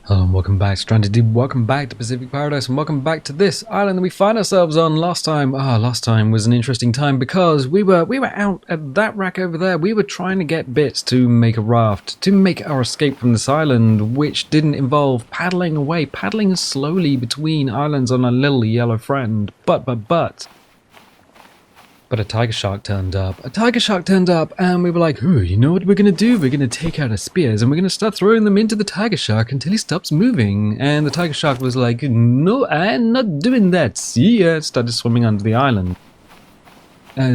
Hello and welcome back, Stranded Dude. Welcome back to Pacific Paradise, and welcome back to this island that we find ourselves on. Last time was an interesting time because we were out at that rack over there. We were trying to get bits to make a raft, to make our escape from this island, which didn't involve paddling slowly between islands on our little yellow friend. But a tiger shark turned up. And we were like, "Ooh, you know what we're gonna do? We're gonna take out our spears and we're gonna start throwing them into the tiger shark until he stops moving." And the tiger shark was like, "No, I'm not doing that. See ya." Started swimming under the island.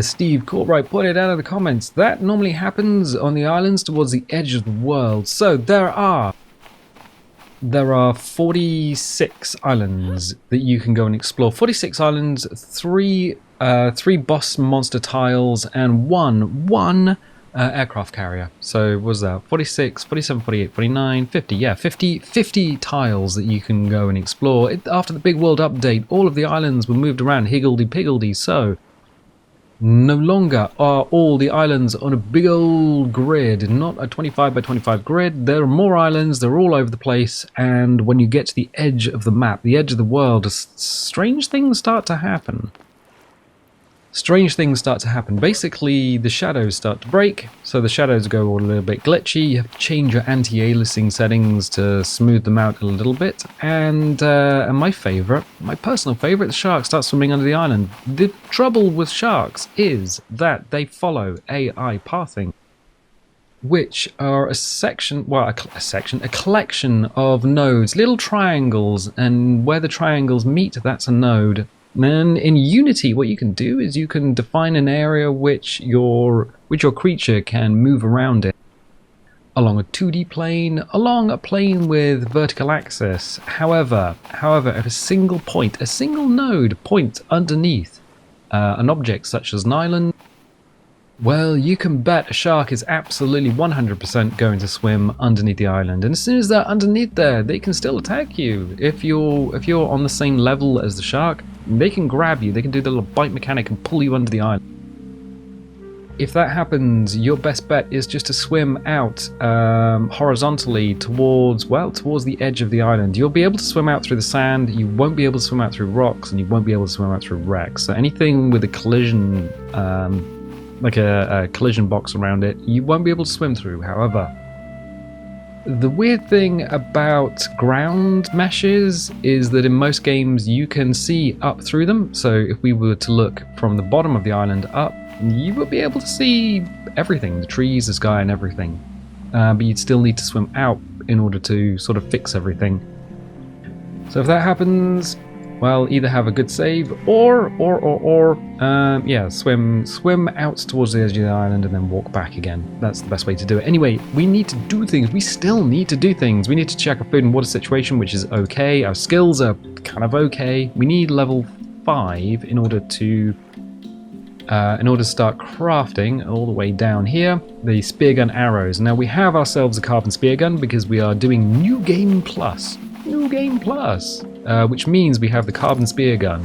Steve Courtright pointed out in the comments that normally happens on the islands towards the edge of the world. So there are 46 islands that you can go and explore. 46 islands, three boss monster tiles, and one aircraft carrier. So what was that? 46, 47, 48, 49, 50. Yeah, 50 tiles that you can go and explore. After the big world update, all of the islands were moved around higgledy-piggledy, so no longer are all the islands on a big old grid, not a 25 by 25 grid. There are more islands, they're all over the place, and when you get to the edge of the map, the edge of the world, strange things start to happen. Basically, the shadows start to break, so the shadows go a little bit glitchy. You have to change your anti-aliasing settings to smooth them out a little bit. And my personal favorite, the shark starts swimming under the island. The trouble with sharks is that they follow AI pathing, which are a collection of nodes, little triangles, and where the triangles meet, that's a node. And in Unity, what you can do is you can define an area which your creature can move around in, along a 2D plane, along a plane with vertical axis. However, if a single node points underneath an object such as an island, well, you can bet a shark is absolutely 100% going to swim underneath the island. And as soon as they're underneath there, they can still attack you. If you're on the same level as the shark, they can grab you. They can do the little bite mechanic and pull you under the island. If that happens, your best bet is just to swim out horizontally towards the edge of the island. You'll be able to swim out through the sand. You won't be able to swim out through rocks, and you won't be able to swim out through wrecks. So anything with a collision, like a collision box around it, you won't be able to swim through. However, the weird thing about ground meshes is that in most games you can see up through them. So if we were to look from the bottom of the island up, you will be able to see everything, the trees, the sky, and everything. But you'd still need to swim out in order to sort of fix everything. So if that happens, well, either have a good save or swim out towards the edge of the island and then walk back again. That's the best way to do it. Anyway, we need to do things. We still need to do things. We need to check our food and water situation, which is okay. Our skills are kind of okay. We need level 5 in order to start crafting all the way down here the spear gun arrows. Now we have ourselves a carbon spear gun because we are doing New Game Plus, which means we have the carbon spear gun.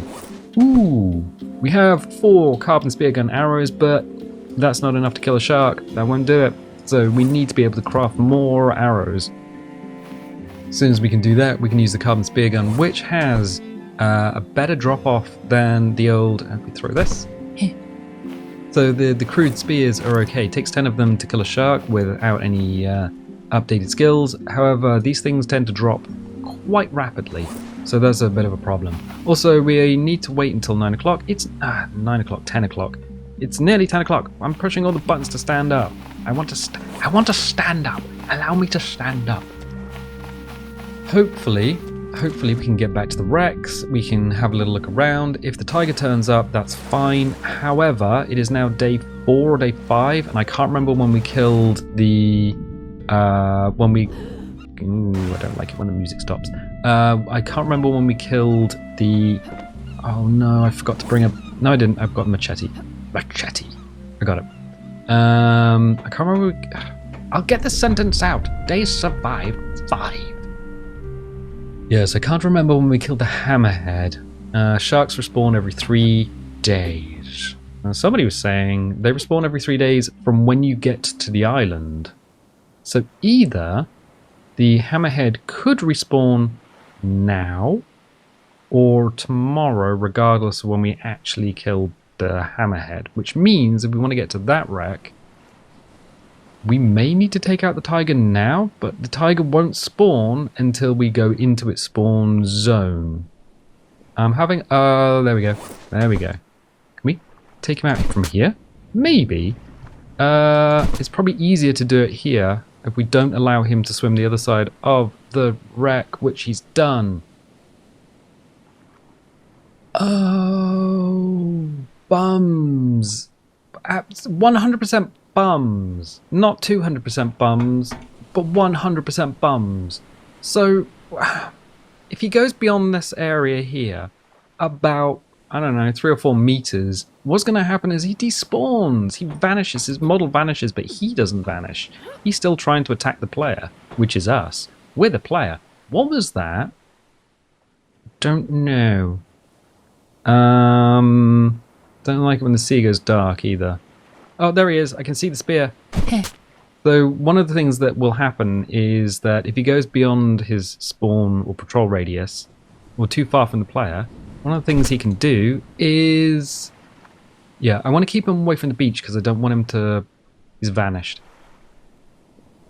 Ooh, we have 4 carbon spear gun arrows, but that's not enough to kill a shark. That won't do it. So we need to be able to craft more arrows. As soon as we can do that, we can use the carbon spear gun, which has a better drop off than the old. Let me throw this. So the crude spears are okay. It takes 10 of them to kill a shark without any updated skills. However, these things tend to drop quite rapidly, so that's a bit of a problem. Also, we need to wait until 9 o'clock. It's 9 o'clock, 10 o'clock. It's nearly 10 o'clock. I'm pushing all the buttons to stand up. I want to stand up. Allow me to stand up. Hopefully we can get back to the wrecks. We can have a little look around. If the tiger turns up, that's fine. However, it is now day 4 or day 5, and I can't remember when we killed the Ooh, I don't like it when the music stops. I can't remember when we killed the... Oh no, I forgot to bring up... No, I didn't. I've got machete. I got it. I can't remember... I'll get the sentence out. Days survived 5. Yes, I can't remember when we killed the hammerhead. Sharks respawn every 3 days. Somebody was saying they respawn every 3 days from when you get to the island. So either the hammerhead could respawn now or tomorrow, regardless of when we actually kill the hammerhead, which means if we want to get to that wreck, we may need to take out the tiger now, but the tiger won't spawn until we go into its spawn zone. I'm having... oh, there we go. There we go. Can we take him out from here? Maybe. It's probably easier to do it here if we don't allow him to swim the other side of the wreck, which he's done. Oh, bums. 100% bums. Not 200% bums, but 100% bums. So, if he goes beyond this area here, about, I don't know, 3 or 4 meters, what's going to happen is he despawns. He vanishes. His model vanishes, but he doesn't vanish. He's still trying to attack the player, which is us. We're the player. What was that? Don't know. Don't like it when the sea goes dark either. Oh, there he is. I can see the spear. So one of the things that will happen is that if he goes beyond his spawn or patrol radius, or too far from the player, one of the things he can do is... yeah, I want to keep him away from the beach because I don't want him to... he's vanished.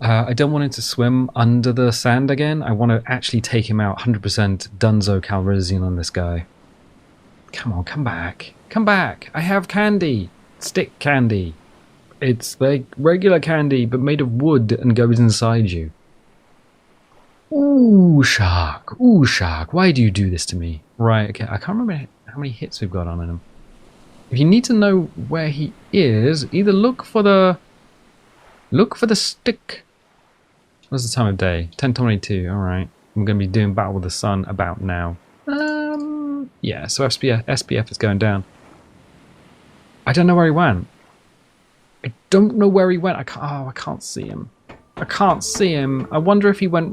I don't want him to swim under the sand again. I want to actually take him out 100% Dunzo Calrissian on this guy. Come on, come back. Come back. I have candy. Stick candy. It's like regular candy, but made of wood and goes inside you. Ooh, shark. Ooh, shark. Why do you do this to me? Right, okay. I can't remember how many hits we've got on him. If you need to know where he is, either look for the stick. What's the time of day? 10:22. All right. I'm going to be doing Battle with the Sun about now. Yeah, so SPF is going down. I don't know where he went. I don't know where he went. I can't see him. I can't see him. I wonder if he went...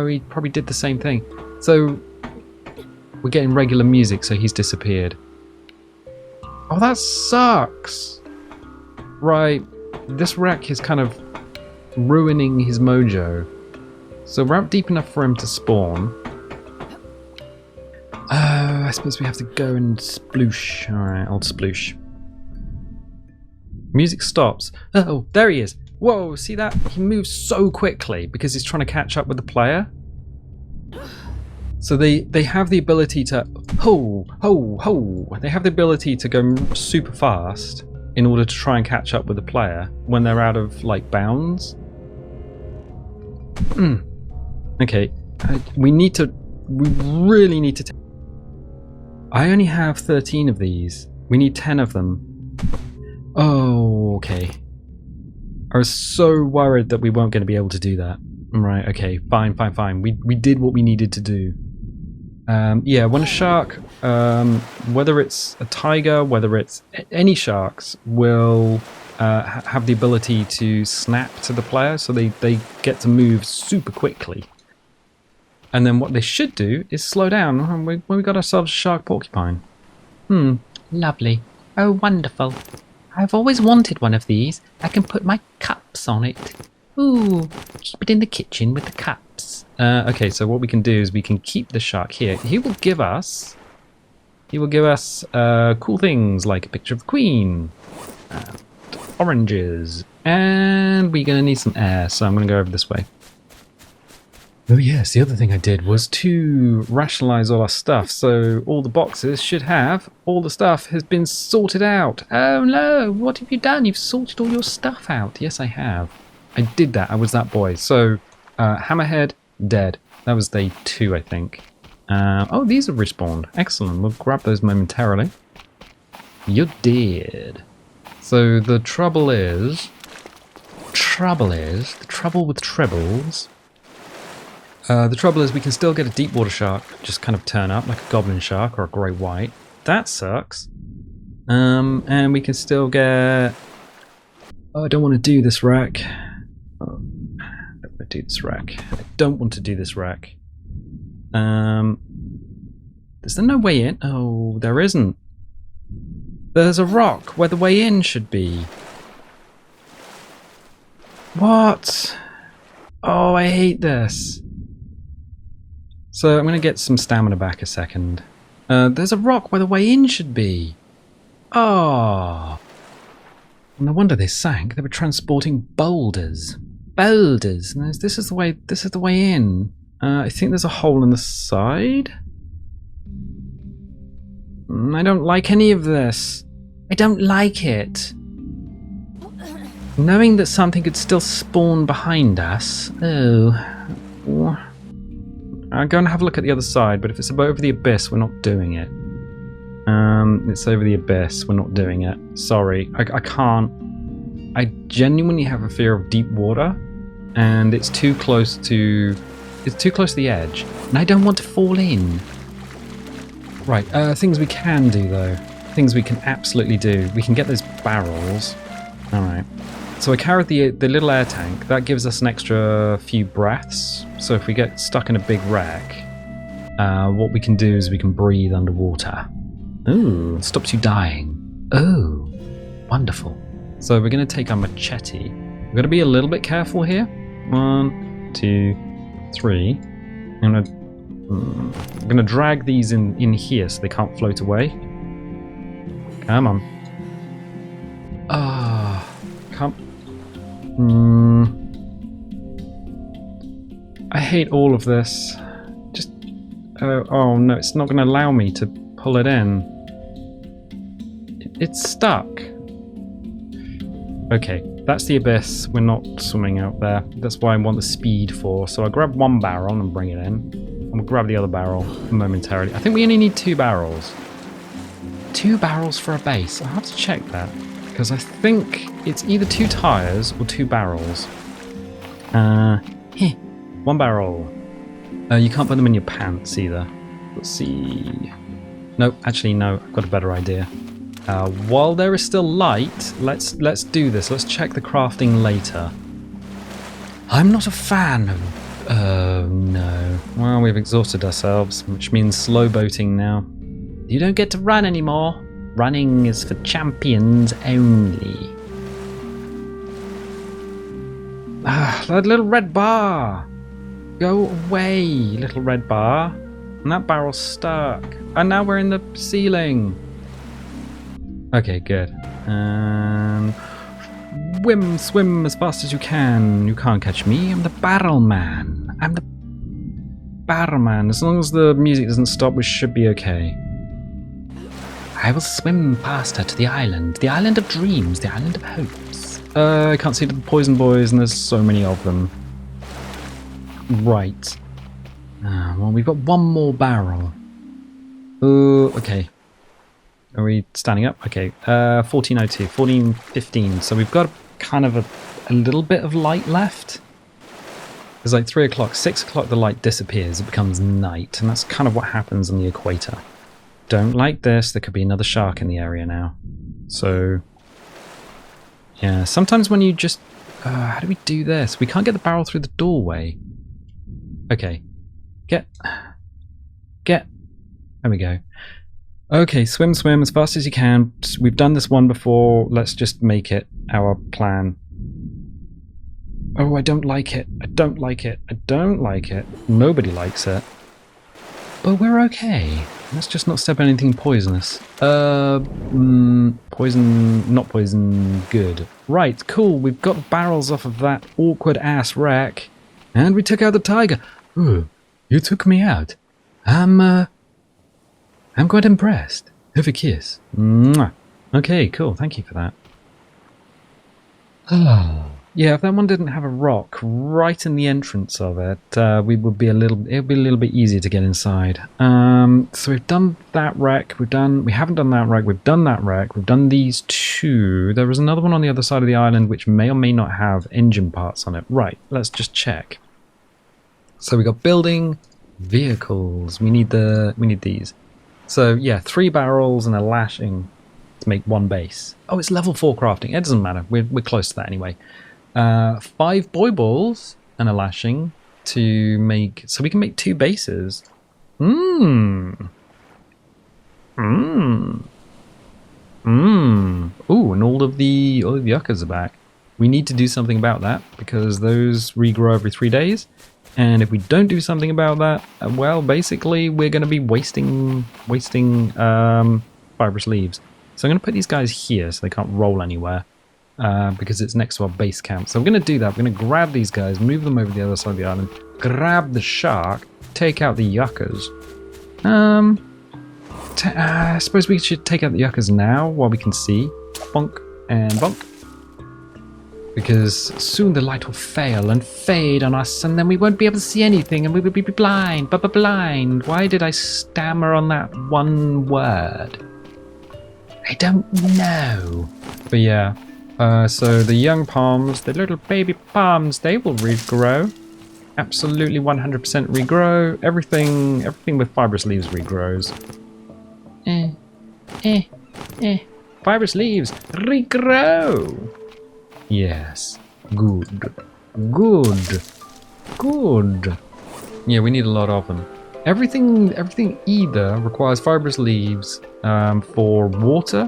he probably did the same thing. So, we're getting regular music, so he's disappeared. Oh, that sucks. Right. This wreck is kind of ruining his mojo. So we're up deep enough for him to spawn. I suppose we have to go and sploosh. Alright, I'll sploosh. Music stops. Oh, there he is. Whoa, see that? He moves so quickly because he's trying to catch up with the player. So they have the ability to ho. They have the ability to go super fast in order to try and catch up with the player when they're out of like bounds. Okay, we really need to. I only have 13 of these. We need 10 of them. Oh, okay. I was so worried that we weren't going to be able to do that. Right, okay, fine. We did what we needed to do. Yeah, when a shark, whether it's a tiger, whether it's any sharks, will have the ability to snap to the player, so they get to move super quickly. And then what they should do is slow down when we got ourselves a shark porcupine. Lovely. Oh, wonderful. I've always wanted one of these. I can put my cups on it. Ooh, keep it in the kitchen with the cups. Okay, so what we can do is we can keep the shark here. He will give us cool things like a picture of the Queen, oranges, and we're gonna need some air. So I'm gonna go over this way. Oh yes, the other thing I did was to rationalize all our stuff. So all the boxes should have all the stuff has been sorted out. Oh no, what have you done? You've sorted all your stuff out. Yes, I have. I did that. I was that boy. So hammerhead dead. That was day 2, I think. Oh, these have respawned. Excellent. We'll grab those momentarily. You're dead. So the trouble with trebles. The trouble is we can still get a deep water shark just kind of turn up like a goblin shark or a grey white. That sucks. And we can still get... Oh, I don't want to do this wreck. Oh, I don't want to do this wreck. I don't want to do this wreck. Is there no way in? Oh, there isn't. There's a rock where the way in should be. What? Oh, I hate this. So I'm going to get some stamina back a second. There's a rock where the way in should be. Oh. No wonder they sank. They were transporting boulders. Boulders. This is the way. This is the way in. I think there's a hole in the side. I don't like any of this. I don't like it. Knowing that something could still spawn behind us. Oh. I'll go and have a look at the other side, but if it's over the abyss, we're not doing it. It's over the abyss, we're not doing it. Sorry, I can't. I genuinely have a fear of deep water, and it's too close to the edge, and I don't want to fall in. Right, things we can do though. Things we can absolutely do. We can get those barrels. Alright. So I carried the little air tank. That gives us an extra few breaths. So if we get stuck in a big wreck, what we can do is we can breathe underwater. Ooh, stops you dying. Oh, wonderful. So we're going to take our machete. We're going to be a little bit careful here. 1, 2, 3. I'm going to drag these in here so they can't float away. Come on. Ah, come. I hate all of this. Just oh no, it's not going to allow me to pull it in. It's stuck. Okay, that's the abyss. We're not swimming out there. That's why I want the speed for. So I'll grab one barrel and bring it in. And we'll grab the other barrel momentarily. I think we only need 2 barrels. 2 barrels for a base. I'll have to check that. Because I think it's either 2 tires or 2 barrels. 1 barrel. You can't put them in your pants either. Let's see. No, actually no. I've got a better idea. While there is still light, let's do this. Let's check the crafting later. I'm not a fan of... Oh no. Well, we've exhausted ourselves, which means slow boating now. You don't get to run anymore. Running is for champions only. Ah, that little red bar. Go away, little red bar. And that barrel's stuck. And now we're in the ceiling. Okay, good. Swim as fast as you can. You can't catch me. I'm the barrel man. I'm the barrel man. As long as the music doesn't stop, we should be okay. I will swim past her to the island of dreams, the island of hopes. I can't see the poison boys, and there's so many of them. Right. Well, we've got 1 more barrel. Okay. Are we standing up? Okay. 14:02, 14:15. So we've got kind of a little bit of light left. It's like 3 o'clock, 6 o'clock. The light disappears. It becomes night, and that's kind of what happens on the equator. Don't like this. There could be another shark in the area now. So, yeah. Sometimes when you just... how do we do this? We can't get the barrel through the doorway. Okay. Get. There we go. Okay, swim as fast as you can. We've done this one before. Let's just make it our plan. Oh, I don't like it. I don't like it. I don't like it. Nobody likes it. But we're okay. Let's just not step on anything poisonous. Poison, not poison, good. Right, cool, we've got barrels off of that awkward ass wreck. And we took out the tiger. Ooh, you took me out. I'm quite impressed. Have a kiss. Mwah. Okay, cool, thank you for that. Yeah, if that one didn't have a rock right in the entrance of it, it would be a little bit easier to get inside. So we've done that wreck. We haven't done that wreck. We've done that wreck. We've done these 2. There was another one on the other side of the island which may or may not have engine parts on it. Right, let's just check. So we got building vehicles. We need these. So yeah, 3 barrels and a lashing to make 1 base. Oh, it's level 4 crafting. It doesn't matter. We're close to that anyway. 5 boy balls and a lashing to make, so we can make 2 bases. Ooh, and all of the yuccas are back. We need to do something about that because those regrow every 3 days. And if we don't do something about that, well, basically we're going to be wasting fibrous leaves. So I'm going to put these guys here so they can't roll anywhere because it's next to our base camp. So I'm going to do that. We're going to grab these guys, move them over the other side of the island, grab the shark, take out the yuccas. I suppose we should take out the yuccas now while we can see. Bonk and bonk. Because soon the light will fail and fade on us, and then we won't be able to see anything, and we will be blind. Blind. Why did I stammer on that one word? I don't know. But yeah, so the young palms, the little baby palms, they will regrow. Absolutely 100% regrow. Everything with fibrous leaves regrows. Fibrous leaves regrow. Yes. Good. Yeah, we need a lot of them. Everything either requires fibrous leaves for water,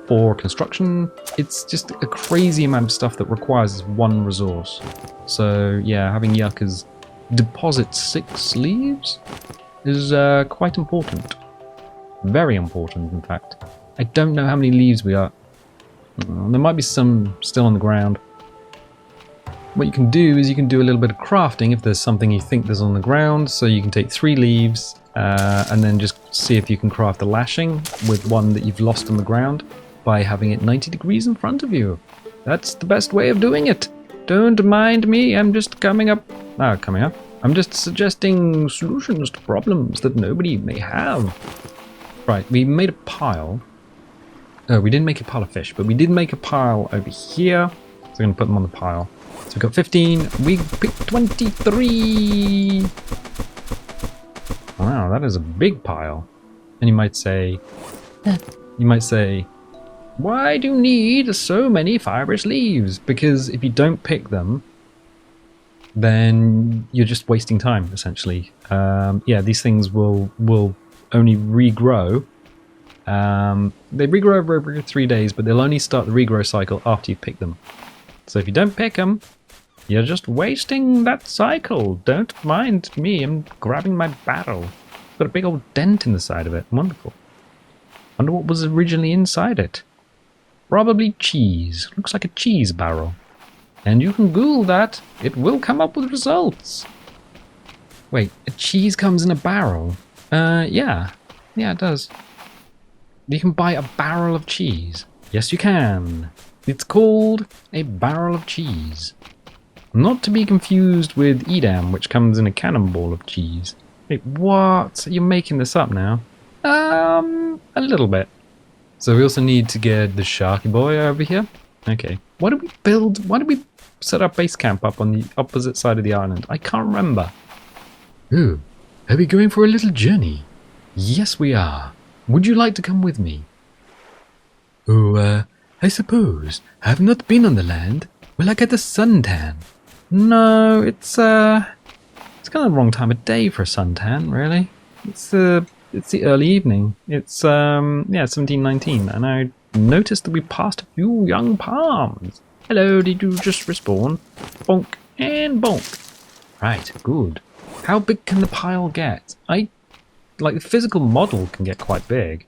for construction. It's just a crazy amount of stuff that requires one resource. So yeah, having yuccas deposit 6 leaves is quite important. Very important, in fact. I don't know how many leaves we are. There might be some still on the ground. What you can do is you can do a little bit of crafting if there's something you think there's on the ground. So you can take 3 leaves and then just see if you can craft a lashing with one that you've lost on the ground by having it 90 degrees in front of you. That's the best way of doing it. Don't mind me, I'm just coming up. I'm just suggesting solutions to problems that nobody may have. Right, we made a pile. Oh, we didn't make a pile of fish, but we did make a pile over here. So we're going to put them on the pile. So we've got 15. We picked 23. Wow, that is a big pile. And you might say, why do you need so many fibrous leaves? Because if you don't pick them, then you're just wasting time, essentially. Yeah, these things will only regrow. They regrow over every 3 days, but they'll only start the regrow cycle after you pick them. So if you don't pick them, you're just wasting that cycle. Don't mind me, I'm grabbing my barrel. It's got a big old dent in the side of it. Wonderful. Wonder what was originally inside it. Probably cheese. Looks like a cheese barrel. And you can Google that. It will come up with results. Wait, a cheese comes in a barrel? Yeah. Yeah, it does. You can buy a barrel of cheese. Yes, you can. It's called a barrel of cheese. Not to be confused with Edam, which comes in a cannonball of cheese. Wait, what? You're making this up now? A little bit. So we also need to get the Sharky Boy over here. Okay. Why did we set our base camp up on the opposite side of the island? I can't remember. Ooh, are we going for a little journey? Yes, we are. Would you like to come with me? Oh, I suppose. I've not been on the land. Will I get the suntan? No, it's kind of the wrong time of day for a suntan, really. It's the early evening. It's 17:19, and I noticed that we passed a few young palms. Hello, did you just respawn? Bonk and bonk. Right, good. How big can the pile get? The physical model can get quite big.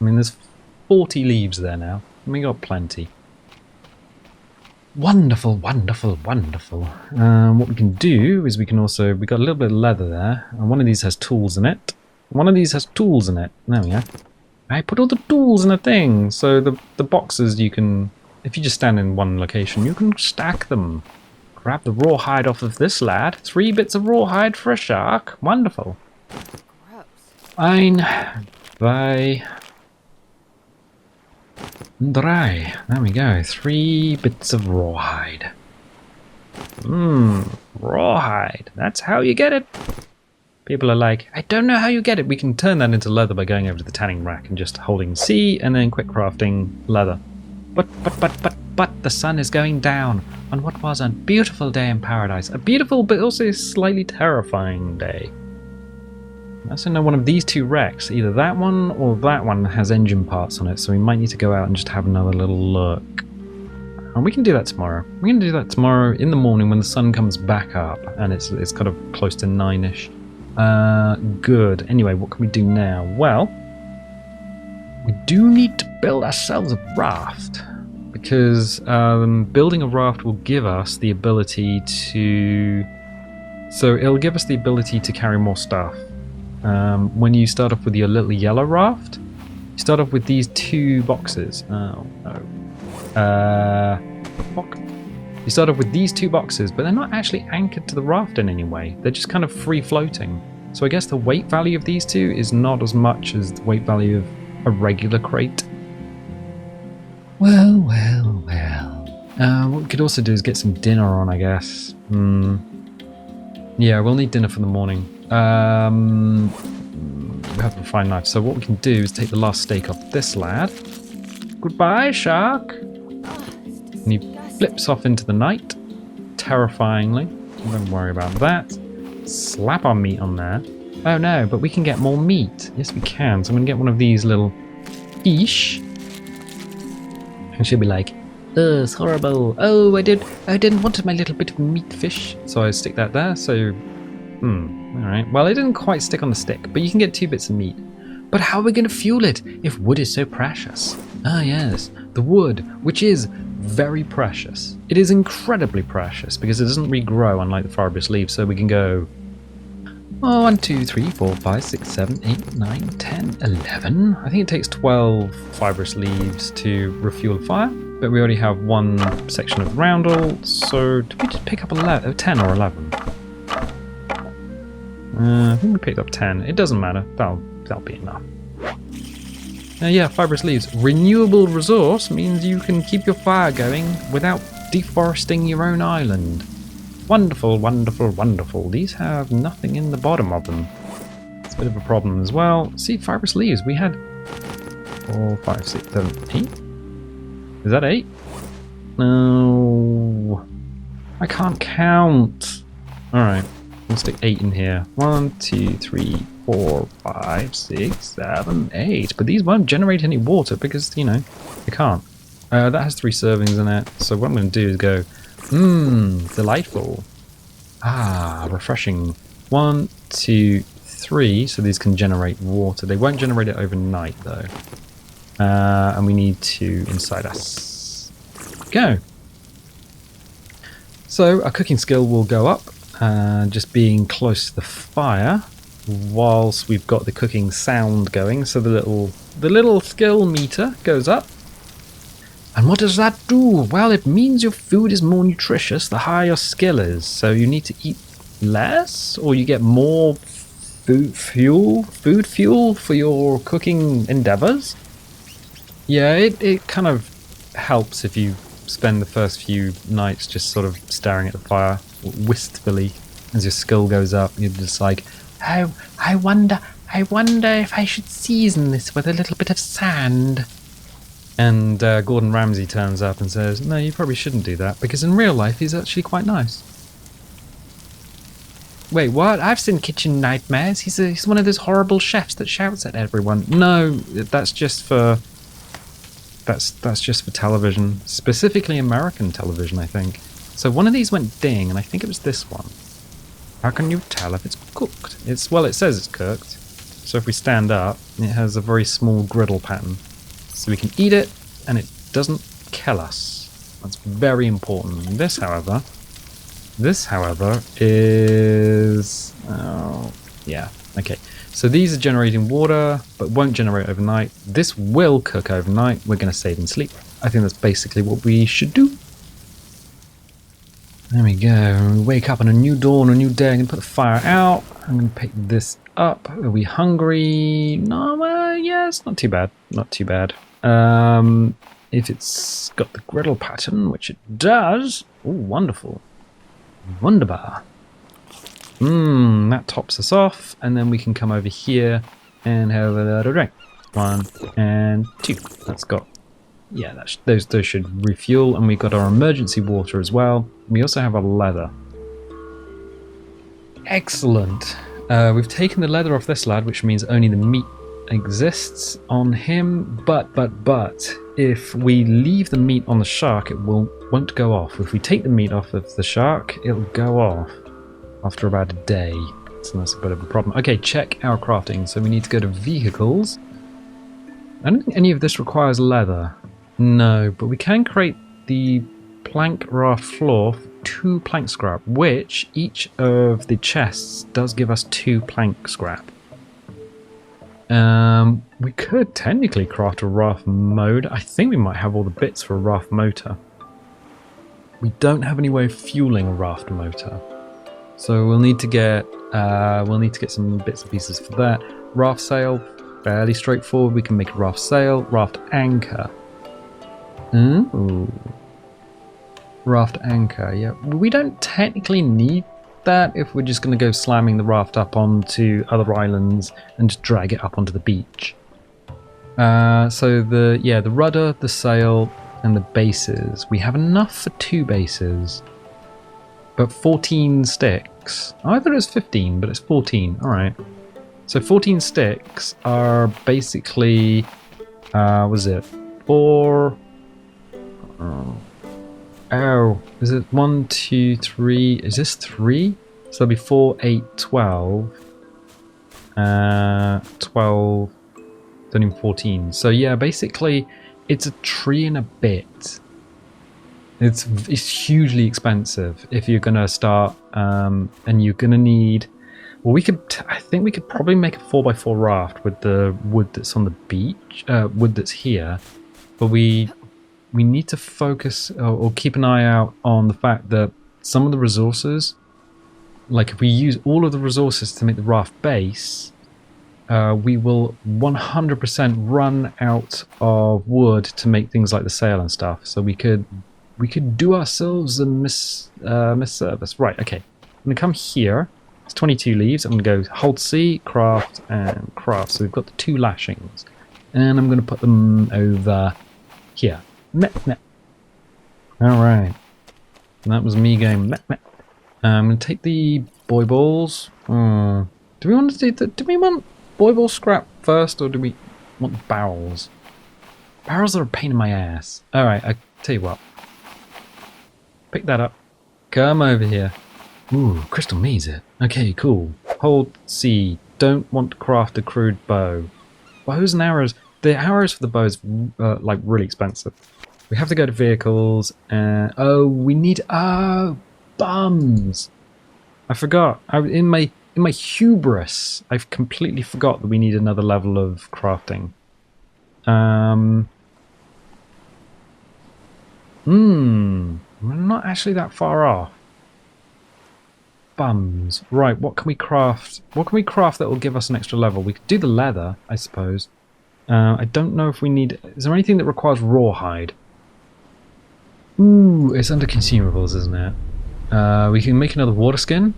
I mean, there's 40 leaves there now. We got plenty. Wonderful, wonderful, wonderful. What we can do is we got a little bit of leather there. And one of these has tools in it. There we go. I put all the tools in a thing. So the boxes you can, if you just stand in one location, you can stack them. Grab the rawhide off of this lad. 3 bits of rawhide for a shark. Wonderful. Ein, zwei, 3. There we go. 3 bits of rawhide. Rawhide. That's how you get it. People are like, I don't know how you get it. We can turn that into leather by going over to the tanning rack and just holding C and then quick crafting leather. But the sun is going down on what was a beautiful day in paradise. A beautiful but also slightly terrifying day. I also know one of these 2 wrecks, either that one or that one, has engine parts on it, so we might need to go out and just have another little look. And we can do that tomorrow. We're going to do that tomorrow in the morning when the sun comes back up. And it's kind of close to 9-ish. Good. Anyway, what can we do now? Well, we do need to build ourselves a raft. Because building a raft will give us the ability to... So it'll give us the ability to carry more stuff. When you start off with your little yellow raft, you start off with these 2 boxes. Oh, no. Fuck. You start off with these 2 boxes, but they're not actually anchored to the raft in any way. They're just kind of free floating. So I guess the weight value of these 2 is not as much as the weight value of a regular crate. Well. What we could also do is get some dinner on, I guess. Yeah, we'll need dinner for the morning. We have to find knives. So what we can do is take the last steak off this lad. Goodbye, shark. And he flips off into the night, terrifyingly. Don't worry about that. Slap our meat on there. Oh no, but we can get more meat. Yes, we can. So I'm going to get one of these little fish. And she'll be like, ugh, it's horrible. Oh, I didn't want my little bit of meat fish. So I stick that there. So, alright. Well, it didn't quite stick on the stick, but you can get 2 bits of meat. But how are we going to fuel it if wood is so precious? Ah, yes, the wood, which is very precious. It is incredibly precious because it doesn't regrow unlike the fibrous leaves. So we can go 1, 2, 3, 4, 5, 6, 7, 8, 9, 10, 11. I think it takes 12 fibrous leaves to refuel a fire, but we already have 1 section of roundel. So did we just pick up 10 or 11? I think we picked up 10. It doesn't matter. That'll be enough. Yeah, fibrous leaves. Renewable resource means you can keep your fire going without deforesting your own island. Wonderful, wonderful, wonderful. These have nothing in the bottom of them. It's a bit of a problem as well. See, fibrous leaves. We had 4, 5, 6, 7, 8. Is that 8? No. I can't count. Alright. We'll stick 8 in here. 1, 2, 3, 4, 5, 6, 7, 8. But these won't generate any water because, you know, they can't. That has 3 servings in it. So what I'm going to do is go, delightful. Refreshing. 1, 2, 3. So these can generate water. They won't generate it overnight though. And we need to inside us. Go. So our cooking skill will go up. Just being close to the fire whilst we've got the cooking sound going. So the little skill meter goes up. And what does that do? Well, it means your food is more nutritious the higher your skill is. So you need to eat less, or you get more food fuel for your cooking endeavors. Yeah, it kind of helps if you spend the first few nights just sort of staring at the fire wistfully as your skill goes up. You're just like, oh, I wonder if I should season this with a little bit of sand. And Gordon Ramsay turns up and says, no, you probably shouldn't do that, because in real life he's actually quite nice. Wait, what? I've seen Kitchen Nightmares. He's one of those horrible chefs that shouts at everyone. No, that's just for television, specifically American television, I think. So one of these went ding, and I think it was this one. How can you tell if it's cooked? It says it's cooked. So if we stand up, it has a very small griddle pattern. So we can eat it, and it doesn't kill us. That's very important. This, however, is... Oh, yeah, okay. So these are generating water, but won't generate overnight. This will cook overnight. We're going to save and sleep. I think that's basically what we should do. There we go. We wake up on a new dawn, a new day. I'm going to put the fire out. I'm going to pick this up. Are we hungry? No, yeah, it's not too bad. Not too bad. If it's got the griddle pattern, which it does. Oh, wonderful. Wunderbar. That tops us off. And then we can come over here and have a little drink. 1 and 2. That's got... Yeah, those should refuel. And we've got our emergency water as well. We also have our leather. Excellent. We've taken the leather off this lad, which means only the meat exists on him, but if we leave the meat on the shark, it won't go off. If we take the meat off of the shark, it'll go off after about a day. So that's a bit of a problem. Okay, check our crafting. So we need to go to vehicles. I don't think any of this requires leather. No, but we can create the plank raft floor for 2 plank scrap, which each of the chests does give us 2 plank scrap. We could technically craft a raft mode. I think we might have all the bits for a raft motor. We don't have any way of fueling a raft motor, so we'll need to get some bits and pieces for that. Raft sail, fairly straightforward. We can make a raft sail, raft anchor. Ooh. Raft anchor, yeah. We don't technically need that if we're just going to go slamming the raft up onto other islands and just drag it up onto the beach. So the rudder, the sail, and the bases. We have enough for 2 bases, but 14 sticks. I thought it was 15, but it's 14. All right. So 14 sticks are basically, was it 4? Oh, is it 1, 2, 3? Is this 3? So it'll be 4, 8, 12. 12, 13, 14. So yeah, basically it's a tree and a bit. It's hugely expensive if you're gonna start, and you're gonna need. Well, I think we could probably make a 4x4 raft with the wood that's on the beach, wood that's here, but we need to focus or keep an eye out on the fact that some of the resources, like if we use all of the resources to make the raft base, we will 100% run out of wood to make things like the sail and stuff. So we could do ourselves a misservice. Right, okay. I'm going to come here. It's 22 leaves. I'm going to go hold C, craft, and craft. So we've got the 2 lashings. And I'm going to put them over here. Alright. That was me going I'm going to take the boy balls. Do we want to do we want boy ball scrap first, or do we want barrels? Barrels are a pain in my ass. Alright, I tell you what. Pick that up. Come over here. Ooh, crystal maze it. Okay, cool. Hold C. Don't want to craft a crude bow. Bows and arrows. The arrows for the bows like really expensive. We have to go to vehicles and we need bums. I forgot. In my hubris, I've completely forgot that we need another level of crafting. We're not actually that far off. Bums. Right, what can we craft? What can we craft that will give us an extra level? We could do the leather, I suppose. I don't know if we need... Is there anything that requires rawhide? Ooh, it's under consumables, isn't it? We can make another water skin.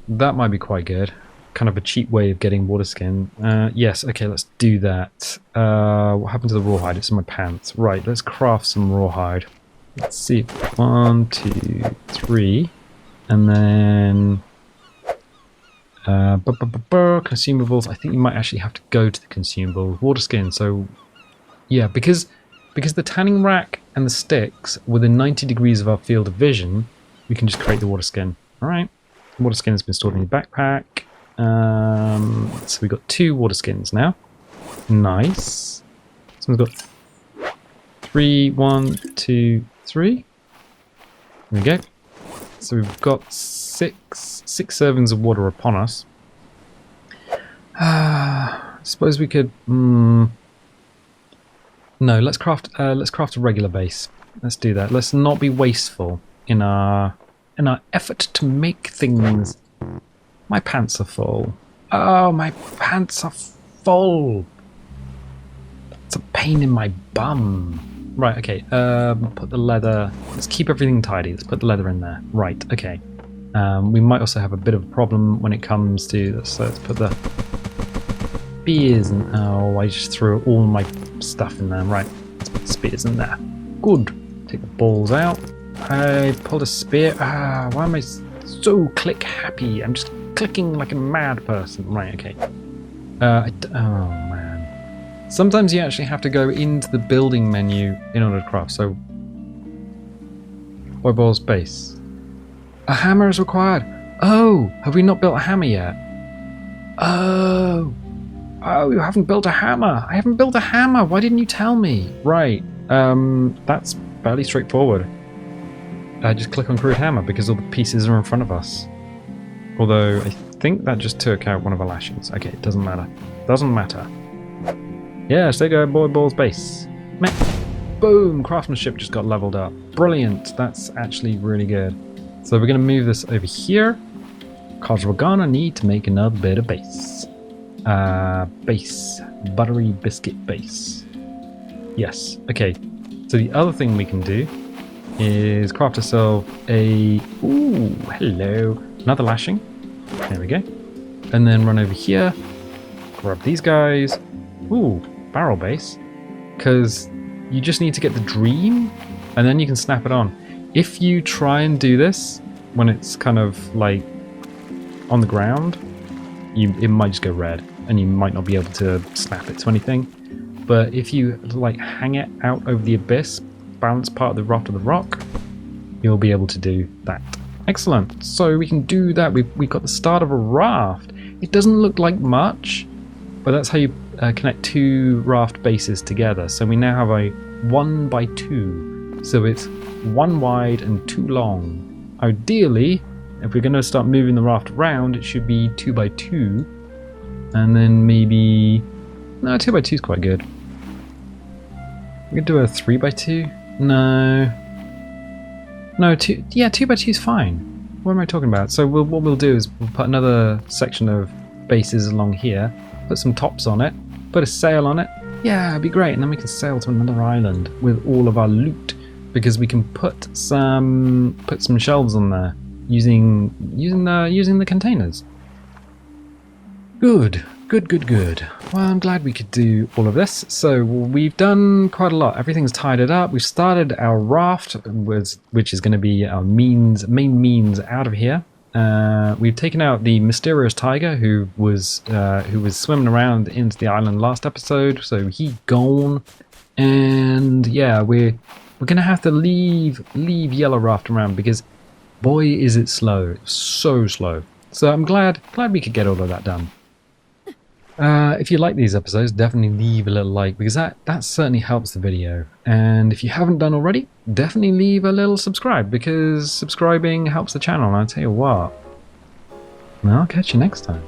That might be quite good. Kind of a cheap way of getting water skin. Yes, okay, let's do that. What happened to the rawhide? It's in my pants. Right, let's craft some rawhide. Let's see. 1, 2, 3. And then... consumables. I think you might actually have to go to the consumables. Water skin, so... Yeah, because the tanning rack and the sticks within 90 degrees of our field of vision, we can just create the water skin. Alright. Water skin has been stored in the backpack. So we've got 2 water skins now. Nice. So we've got 3, 1, 2, 3. There we go. So we've got 6 servings of water upon us. I suppose we could... No, let's craft a regular base. Let's do that. Let's not be wasteful in our effort to make things. My pants are full. Oh, my pants are full. It's a pain in my bum. Right, okay. Put the leather. Let's keep everything tidy. Let's put the leather in there. Right, okay. We might also have a bit of a problem when it comes to... Let's put the spears in... Oh, I just threw all my stuff in there. Right, let's put the spears in there. Good. Take the balls out. I pulled a spear. Why am I so click happy? I'm just clicking like a mad person. Right, okay. Oh man. Sometimes you actually have to go into the building menu in order to craft. So, Boyboil's base. A hammer is required. Oh, have we not built a hammer yet? Oh, you haven't built a hammer. I haven't built a hammer. Why didn't you tell me? Right. That's fairly straightforward. Just click on crude hammer because all the pieces are in front of us. Although I think that just took out one of our lashings. Okay, it doesn't matter. Doesn't matter. Yes, there you go, Boyboil's base. Boom! Craftsmanship just got leveled up. Brilliant. That's actually really good. So we're going to move this over here because we're going to need to make another bit of base. Base. Buttery biscuit base. Yes. Okay. So the other thing we can do is craft ourselves a... Ooh, hello. Another lashing. There we go. And then run over here. Grab these guys. Ooh, barrel base. Because you just need to get the dream and then you can snap it on. If you try and do this when it's kind of like on the ground, it might just go red and you might not be able to snap it to anything. But if you like hang it out over the abyss, balance part of the raft of the rock, you'll be able to do that. Excellent. So we can do that. We've got the start of a raft. It doesn't look like much, but that's how you connect two raft bases together. So we now have a 1x2. So it's 1 wide and 2 long. Ideally, if we're going to start moving the raft around, it should be 2x2. And then maybe... No, 2x2 is quite good. We could do a 3x2? No. No, 2x2 is fine. What am I talking about? So what we'll do is we'll put another section of bases along here, put some tops on it, put a sail on it. Yeah, it'd be great. And then we can sail to another island with all of our loot, because we can put some shelves on there using the containers. Good. Well, I'm glad we could do all of this. So we've done quite a lot. Everything's tidied up. We've started our raft, which is going to be our main means out of here. We've taken out the mysterious tiger who was swimming around into the island last episode. So he gone, and yeah, we're gonna have to leave Yellow Raft around because boy is it slow, so slow. So I'm glad we could get all of that done. If you like these episodes, definitely leave a little like, because that certainly helps the video. And if you haven't done already, definitely leave a little subscribe, because subscribing helps the channel. And I'll tell you what, I'll catch you next time.